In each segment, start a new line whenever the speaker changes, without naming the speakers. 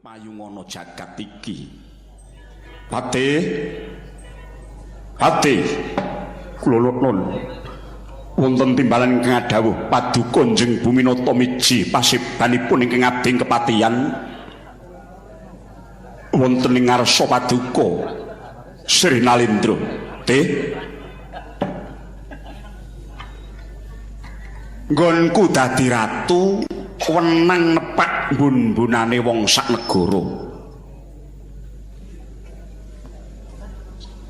payungana jagat iki. Pati kula nuwun wonten timbalan ingkang dawuh paduka Njeng Buminata miji pasibanipun ingkang abding kepatihan wonten ing ngarsa paduka Sri Nalendra. Nggonku dadi ratu wenang nepak mbun-mbunane wong sak negara.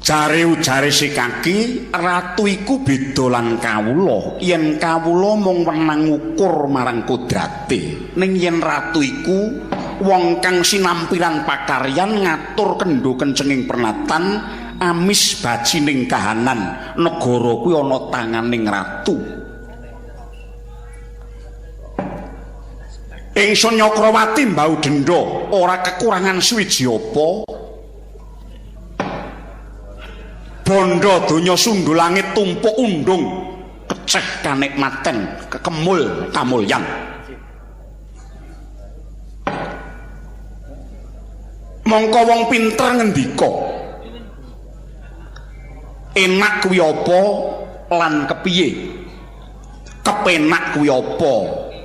Jare-ujare si kaki ratu iku beda lan kawula. Yen kawula mung wenang ngukur marang kodrate, ning yen ratu iku wong kang sinampiran pakaryan ngatur kendho kencenging pernatan amis bajining kahanan. Negara kuwi ana tanganing ratu. Ingsun Nyakrawati mbau denda ora kekurangan swiji apa. Bondo donya sundul langit tumpuk undung keceh kanikmaten kekemul kamulyan. Mongko wong pinter ngendika enak kuwi apa lan kepiye, kepenak kuwi apa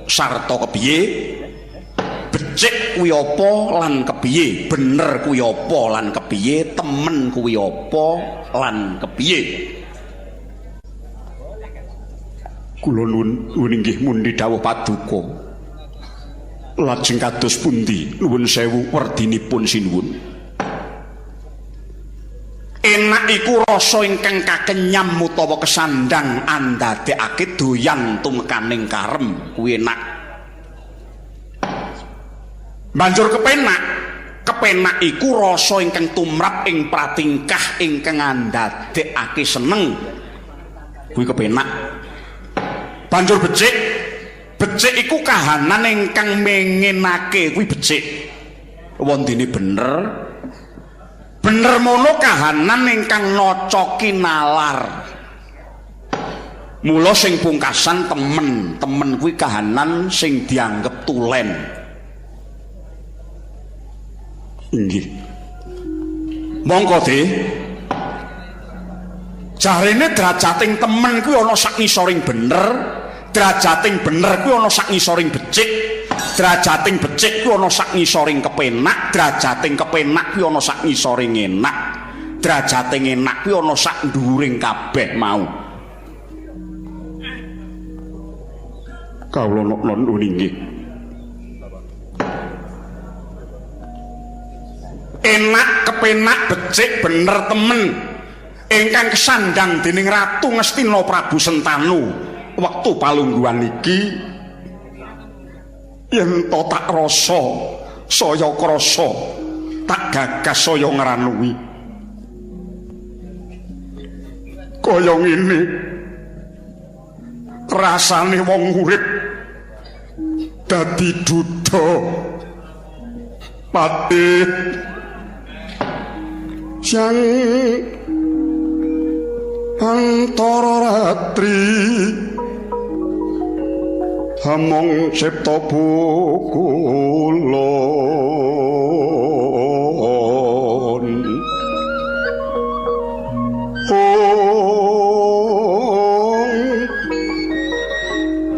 sarta kepiye, becik kuwi apa lan kepiye, bener kuwi apa lan kepiye, temen kuwi apa lan kepiye. Kula nuwun inggih mundi dawuh paduka. Lajeng kados pundi nuwun sewu werdinipun sinuwun. Enak iku rasa ingkang kakenyam utawa kesandang andadekake doyan tumekaning karem kuwi enak. Banjur kepenak iku rasa ingkang tumrap ing pratingkah ingkang andadekake seneng kuwi kepenak. Banjur becik iku kahanan ingkang mengenake kuwi becik. Wondene bener mono kahanan ingkang nocoki nalar. Mula sing pungkasan temen kuwi kahanan sing dianggep tulen. Nggih. Monggo jarene derajating temen kuwi ana sak ngisoring bener, derajating bener kuwi ana sak ngisoring becik, derajating becik kuwi ana sak ngisoring kepenak, derajating kepenak kuwi ana sak ngisoring enak, derajating enak kuwi ana sak dhuwuring kabeh mau. Kawula nuwun inggih. Enak, kepenak, becik, bener temen ingkang kesandang dening Ratu Ngastina Prabu Sentanu wektu palungguhan iki yen to tak rasa saya krasa tak gagas saya ngranui kaya ngene rasane wong urip dadi duda pati Sang antara ratri hamong cipta bukulon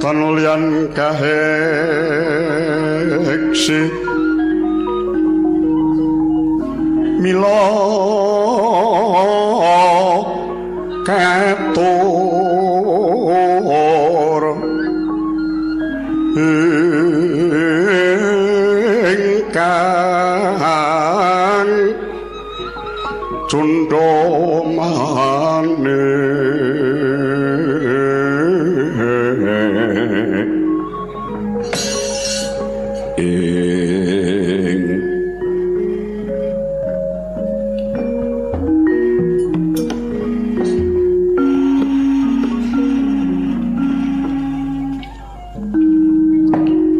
kanulian kaheksi mila katur ingkang cundha maneh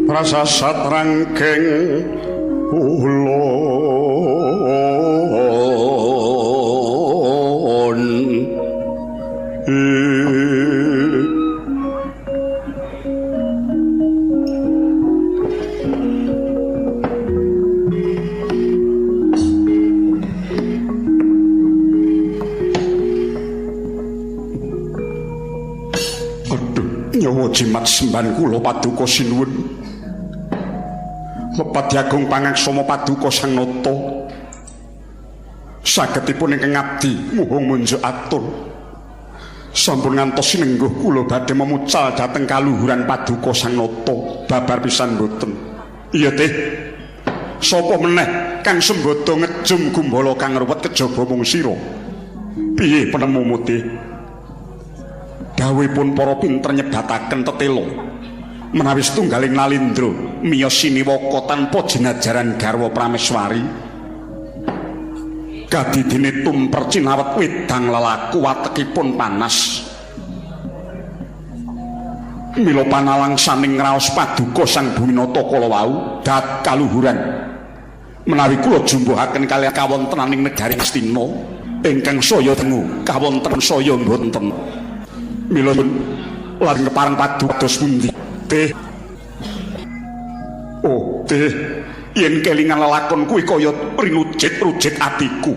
prasasat rangkeng ulun Kula jimat semban kula paduka sinuwun. Mepati agung pangaksama paduka Sang Nata. Sagedipun ingkang abdi muhung munjuk atur. Sampun ngantos sinengguh kula badhe memucal dhateng kaluhuran paduka Sang Nata. Babar pisan mboten. Iya teh. Sapa meneh kang sembada ngejum gumbala kang ruwet kejaba mung sira? Piye penemumu teh? Dawuhipun para pinter nyebataken tetela menawi setunggaling nalindra miyos siniwaka tanpa jinajaran garwa prameswari kadidine tumper cinawet wedang lelaku watekipun panas mila panalangsaning ngraos paduka Sang Buminata kala wau dat kaluhuran menawi kula jumbuhaken kaliyan kawontenaning negari Astina ingkang saya tengu kawonten saya mboten mila lan kepareng paduka dos pundi teh oh teh yen kelingan lelakon kuwi kaya rinujit-rujit atiku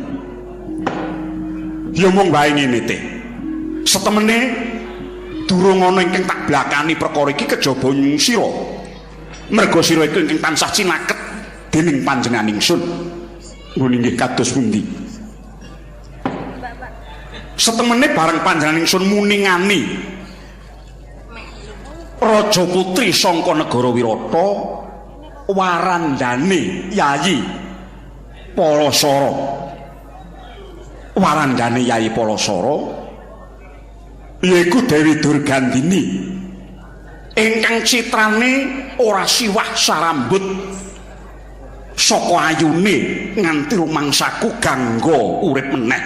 ya mung wae ngene teh setemene durung ana ingkang tak blakani perkara iki kejaba sira merga sira iku ingkang tansah cinaket dening panjenengan ingsun nggih nggih kados pundi setemene bareng panjenengan ingsun muningani Raja putri sangka negara Wirata warandane Yayi Palasara warandane Yayi Palasara yaiku Dewi Durgandini ingkang citrane ora siwah sarambut saka ayune nganti rumangsaku gangga urip meneh.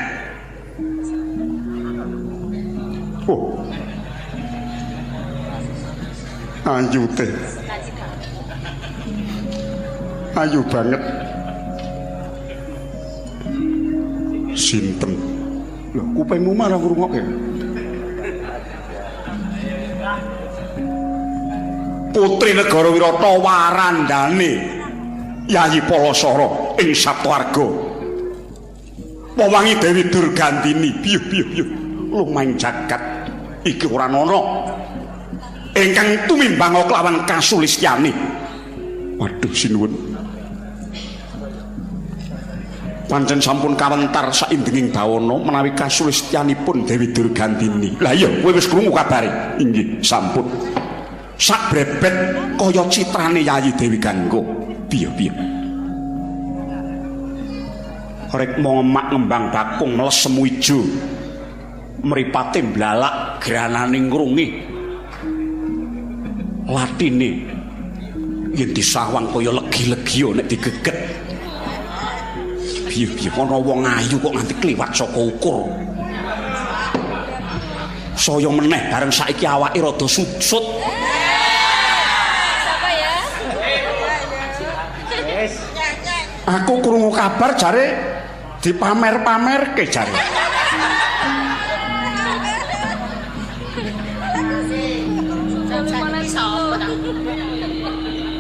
Oh. Ayu teh. Ayu banget. Sinten? Lho, kupingmu marah ngrungokke. Putri negara Wirata warandane Yayi Palasara ing Saptawarga. Wewangi Dewi Durgandini biyuh-biyuh lumahing jagat iki ora ana ingkang tumimbang kelawan kasulistyane. Waduh sinuwun. Pancen sampun kawentar saindenging bawana menawi kasulistyanipun Dewi Durgandini. Lah iya kowe wis krungu kabare? Inggih sampun. Sak brebet kaya citrane Yayi Dewi Gangga. Piye-piye. Rek mongemak ngembang bakung melesem ijo. Mripate mblalak granane ngrungi. Latine yen disawang kaya legi-legi nek digeget. Piye-piye ana wong ayu kok nganti kliwat saka ukur. Saya meneh bareng saiki awake rada sut-sut.
Siapa ya?
Aku krungu kabar jare dipamer-pamerke jare.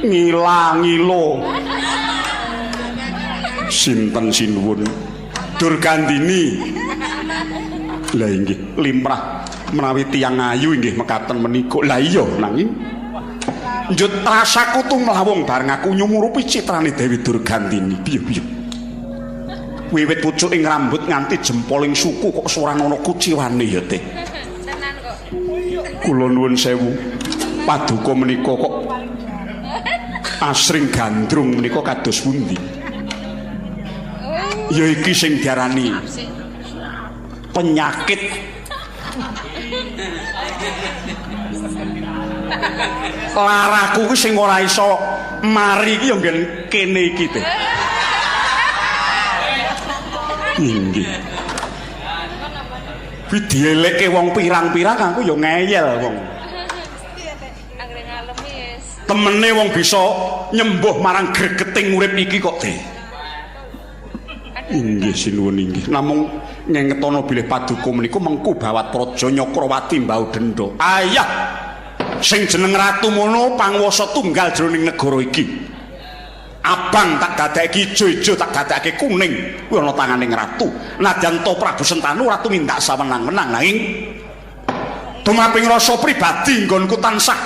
Ngilangilo. Sinten sinuwun? Durgandini. Lah inggih limrah menawi tiyang ayu inggih mekaten menika. Lah iya nanging njut rasaku tumlawung bareng aku nyumurupi citrane Dewi Durgandini. Piye-piye. Wiwit pucuking rambut nganti jempoling suku kok soran ana kuciwane ya teh.
Tenan kok.
Kula nuwun sewu. Paduka menika kok asring gandrung menika kados pundi? Ya iki sing diarani penyakit laraku ku sing ora iso mari iki ya nggen kene iki teh. Inggih. Kuwi dieleke wong pirang-pirang aku ya ngeyel wong.
Anggere ngalem wis.
Temene wong bisa nyembuh marang gregeting urip iki kok teh. Inggih sinuwun inggih. Namung ngengetono bilih paduka menika mengku bawat praja Nyakrawati mbau denda. Ayah sing jeneng Ratu Mono panguwasa tunggal jroning negara iki. Abang tak dadekake ijo-ijo tak dadekake kuning kuwi ana tanganing ratu. Nadyan to Prabu Sentanu ratu mindak sawenang-wenang nanging Tumaping rasa pribadi nggonku tansah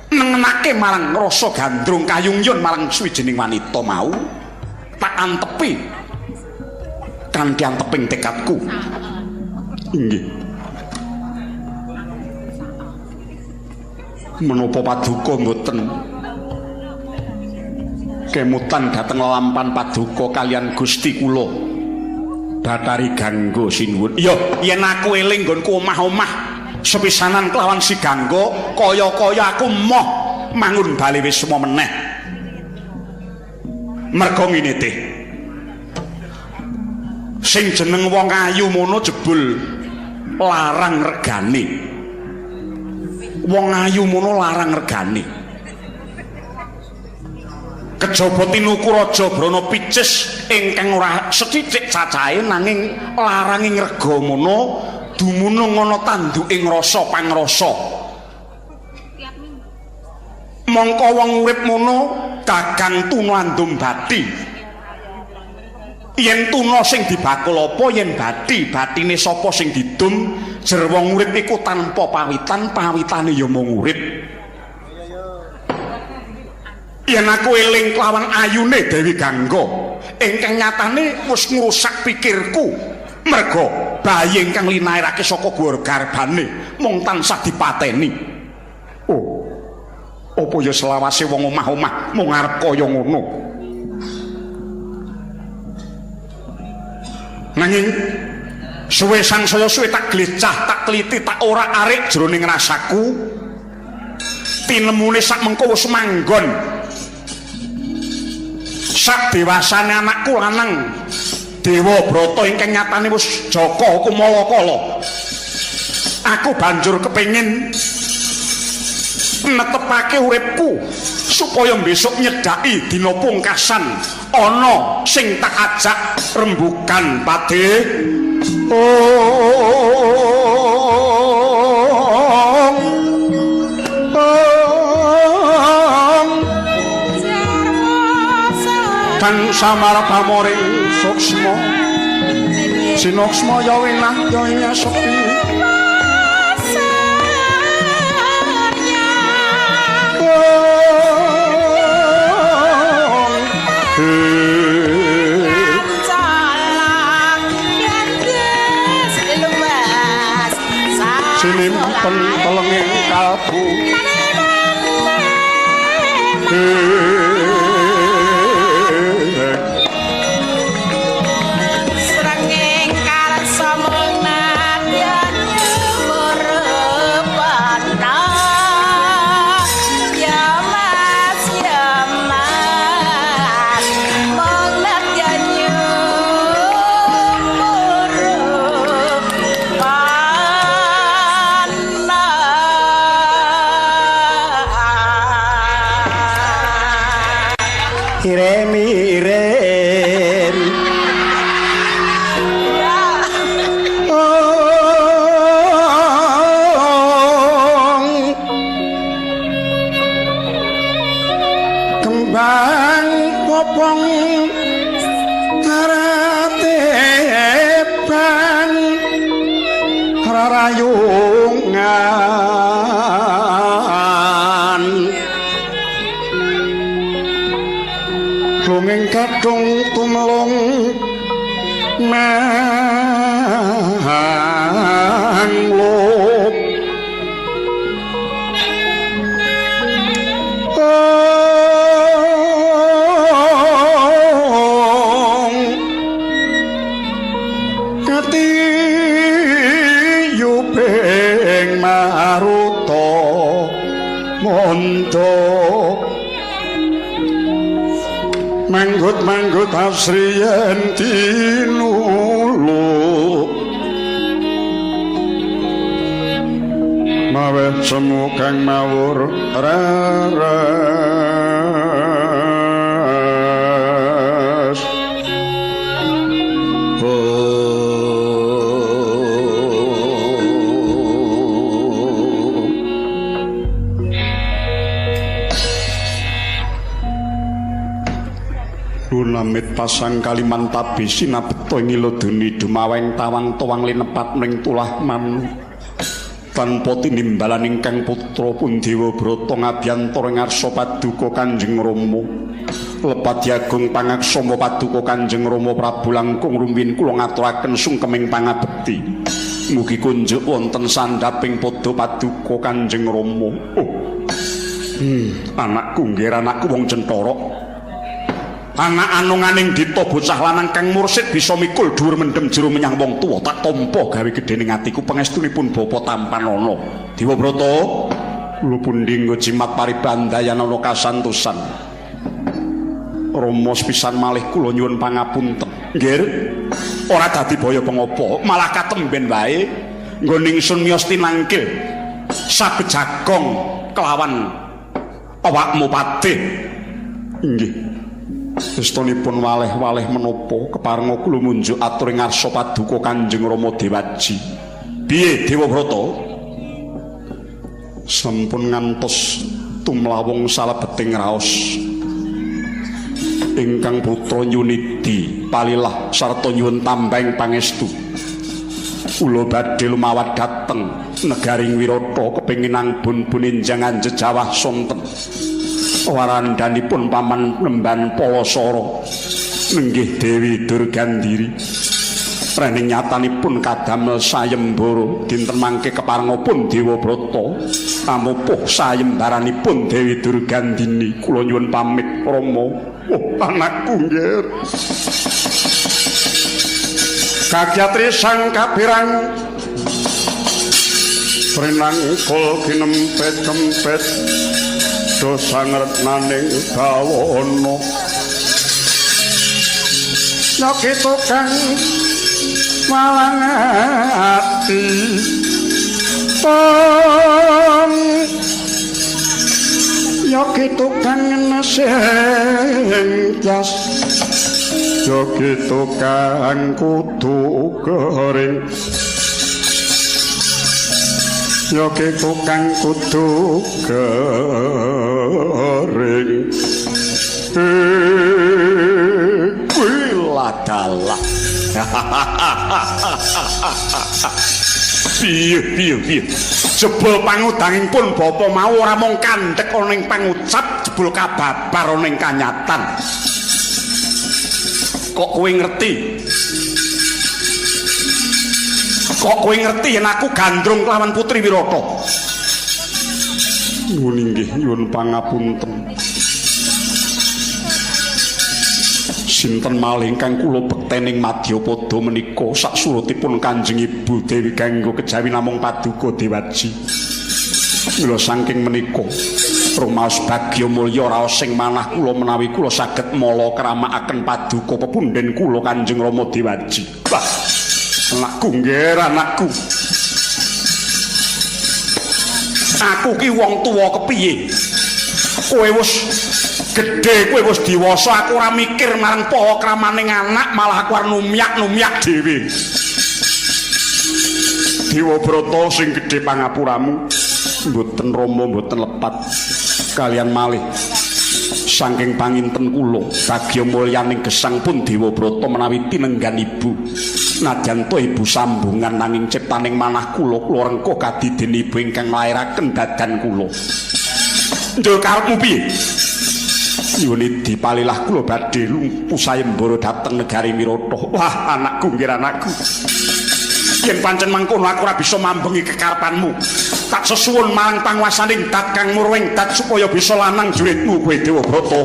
nengenake marang rasa gandrung kayungyon marang suwijining wanita mau tak antepi kanthi anteping tekadku. Inggih. Menapa paduka mboten kemutan dhateng lampahan paduka kalian Gusti kula datari ganggo sinuwun. Ya yen aku eling nggonku omah-omah sepisanan kelawan si ganggo kaya-kaya aku moh mangun bali wisma meneh. Merga ngene teh sing jeneng wong ayu mono jebul larang regane. Wong ayu mono larang regane. Kejaba tinuku Raja Brana Picis ingkang ora sethithik cacahe nanging laranging rega mono dumunung ana tanduking rasa pangrasa. Mongko wong urip mono gagang tuna andum bathi. Yen tuna sing dibakul apa yen bathi bathine sapa sing didum jer wong urip iku tanpa pawitan pawitane ya mung urip. Yen aku eling kelawan ayune Dewi Gangga ingkang nyatane wis ngrusak pikirku merga bayi ingkang linairake saka guwa garbane mung tansah dipateni. Oh, apa ya selawase wong omah-omah mung arep kaya ngono. Nanging suwe sangsaya suwe tak glecah tak teliti tak ora arik jroning rasaku tinemune sak mengko wis manggon sak dewasane anakku lanang Dewa Brata ingkang nyatane wis Jaka Kumalakala. Aku banjur kepengin netepake uripku supaya besok nyedaki dina pungkasan ana sing tak ajak rembugan pade. Tan samar pamoring suksma sinoksma ya winah ya sepi sinimpen telenging kalbu kadung tumelung manglup kati yuping maruta mondok manggut asriyen tinulu mawe semu kang mawur raras Lunamit pasang kaliman tabi sinabeta ngiloduni dumaweng tawang tuwang linepat ning tulah man tanpa tinimbalan ingkang putra pun Dewa Brata ngabiyantara ngarsa paduka Kanjeng Rama lepat agung pangaksama paduka Kanjeng Rama Prabu langkung rumiyin kula ngaturaken sungkeming pangabekti mugi kunjuk wonten sandhaping padha paduka Kanjeng Rama. Anakku nggih anakku wong Centara anak anunganing dita bocah lanang kang mursid bisa mikul dhuwur mendem jero menyang wong tuwa tak tampa gawe gedhening atiku pangestunipun Bapa Tampanana Dewa Brata kula pundi nggo jimat paribandayan ana kasantosan Rama sepisan malih kula nyuwun pangapunten nggih ora dadi baya pengapa malah katemben wae nggone ingsun miyos tinangkil sabejagong kelawan awakmu patih nggih Gestunipun waleh-waleh menapa keparenga kula munjuk atur ing ngarsa paduka Kanjeng Rama Dewaji. Piye Dewa Brata? Sampun ngantos tumlawung salebeting raos. Ingkang putra Yunidi palilah sarta nyuwun tambahing pangestu. Kula badhe lumawat dhateng negaring Wirata kepengin angbun-bun enjangan jejawah sonten. Warandanipun paman Nemban Palasara nenggih Dewi Durgandiri rening nyatanipun kadamel sayembara dinten mangke keparengipun Dewa Brata amupuh sayembaranipun Dewi Durgandini kula nyuwun pamit Rama. Anakku nggih kagyatri sang kabirang renang kul kinempet-kempet dosa ngretnaning bawana nyoki tukang malang ati nyoki tukang nesing jas nyoki tukang kudu kering nyoki tukang kudu kering ladalah piye jebul pangudangipun bapa mau ora mung kandhek ana ing pangucap jebul kababar ana ing kanyatan kok kowe ngerti yen aku gandrung kelawan Putri Wirata nuwun inggih nyuwun pangapunten sinten malih ingkang kula bektening Madyapada menika saksurutipun Kanjeng Ibu Dewi kanggo kejawi namung paduka Dewaji mila saking menika rumaos bagya mulya raos sing manah kula menawi kula saged mala kramakaken paduka pepunden kula Kanjeng Rama Dewaji. Wah anakku nggih anakku aku ki wong tuwa kepiye kowe wis gedhe kowe wis diwasa aku ora mikir marang pawokramaning anak malah aku arep numyak dhewe Dewa Brata sing gedhe pangapuramu mboten Rama mboten lepat kalian malih saking panginten kula bagya mulyaning gesang pun Dewa Brata menawi tinenggan ibu nadyan to ibu sambungan nanging ciptaning manah kula rengko kadiden ibu ingkang nglairaken dadan kula njur karepmu piye nyuwun dipalilah kula badhe lumpuh sayembara dhateng negari Wirata. Wah anakku nggih anakku yen pancen mangkono aku ora bisa mambengi kekarepanmu tak sesuwun marang panguwasaning dat kang murwing dat supaya bisa lanang juritmu kowe Dewa Brata.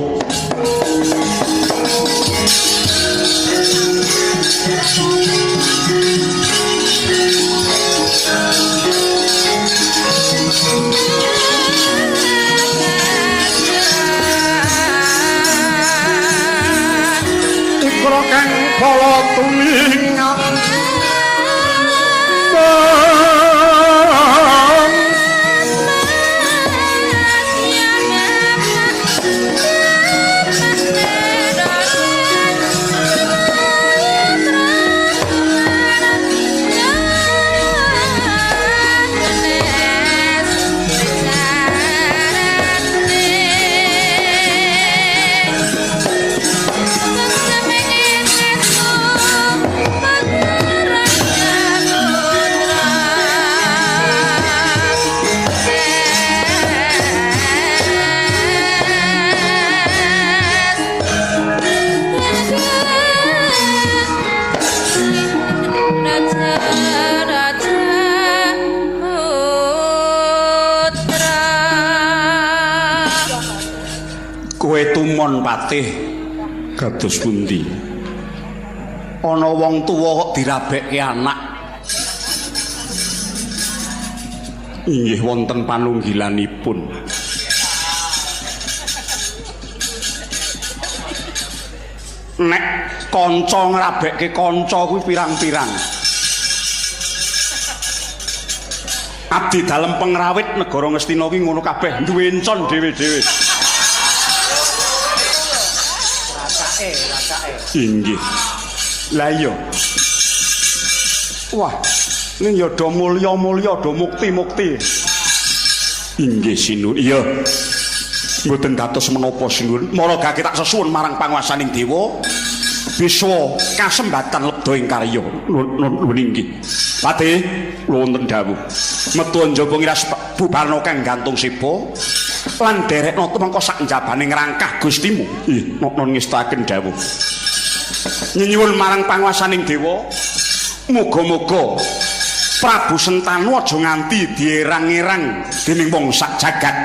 Ikra kang kala tumingal patih kados pundi? Ana wong tuwa kok dirabekke anak. Inggih wonten panunggilanipun. Nek kanca ngrabekke kanca kuwi pirang-pirang. Abdi dalem pengrawit negara Ngastina kuwi ngono kabeh, duwe encon dhewe-dhewe. Inggih. Lah iya. Wah, ning ya do mulya-mulya, do mukti-mukti. Inggih Sinun. Iya. Mboten dados menapa Sinun. Maraga tak sesuwun marang panguwasaning dewa bisa kasembatan lebda ing karya. Nuwun inggih. Patih, wonten dawuh. Metu njaba ngiras bubarna kang gantung sipa lan derekna tumangka sak njabaning rangkah Gustimu. Ih, nun ngestaken dawuh. Nyuwun marang panguwasaning dewa, muga-muga Prabu Sentanu aja nganti dierang-erang dening wong sak jagat.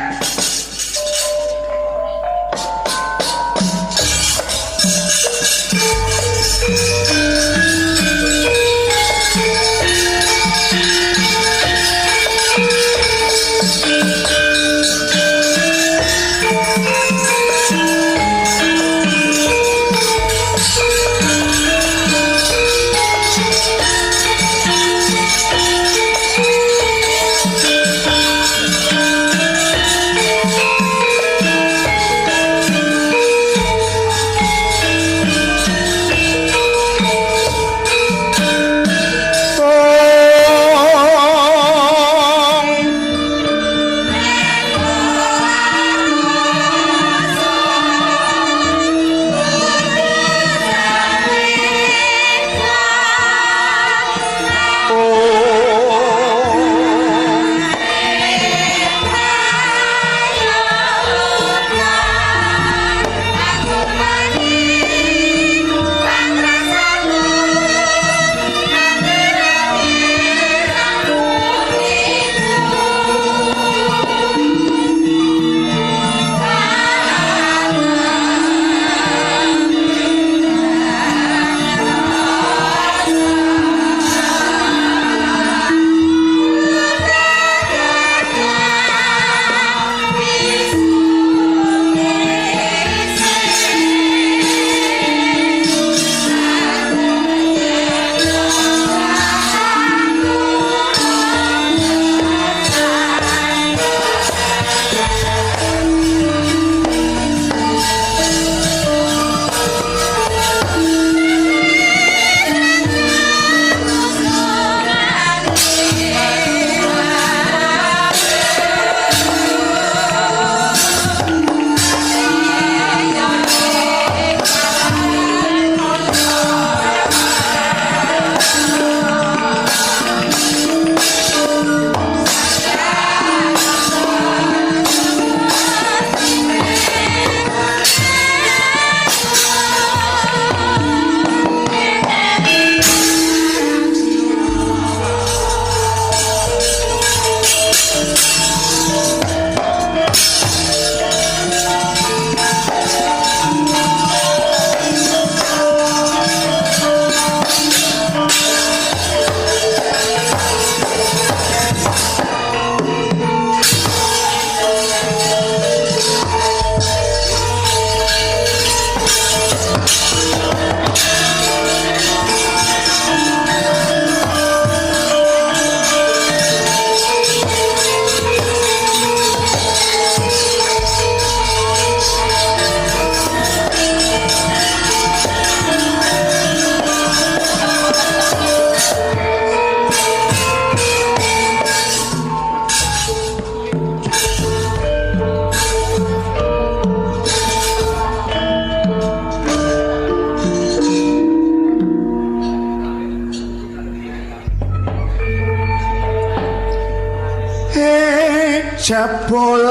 jebul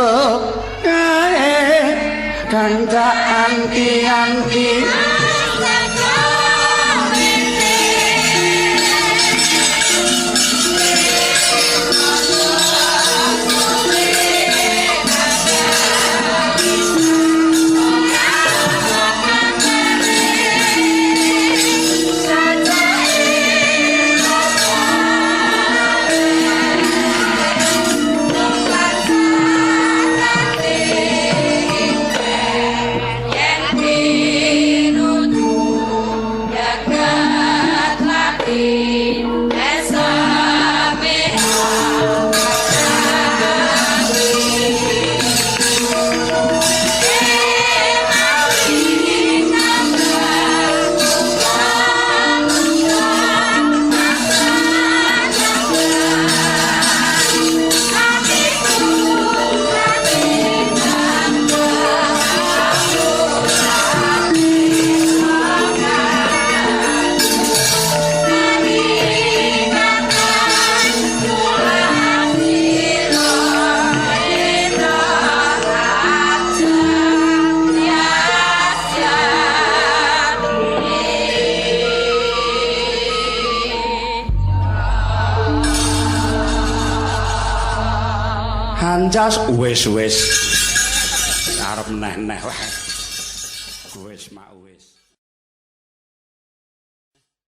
kae kang tak anti-anti ancas
wis arep neh-neh wae wis mak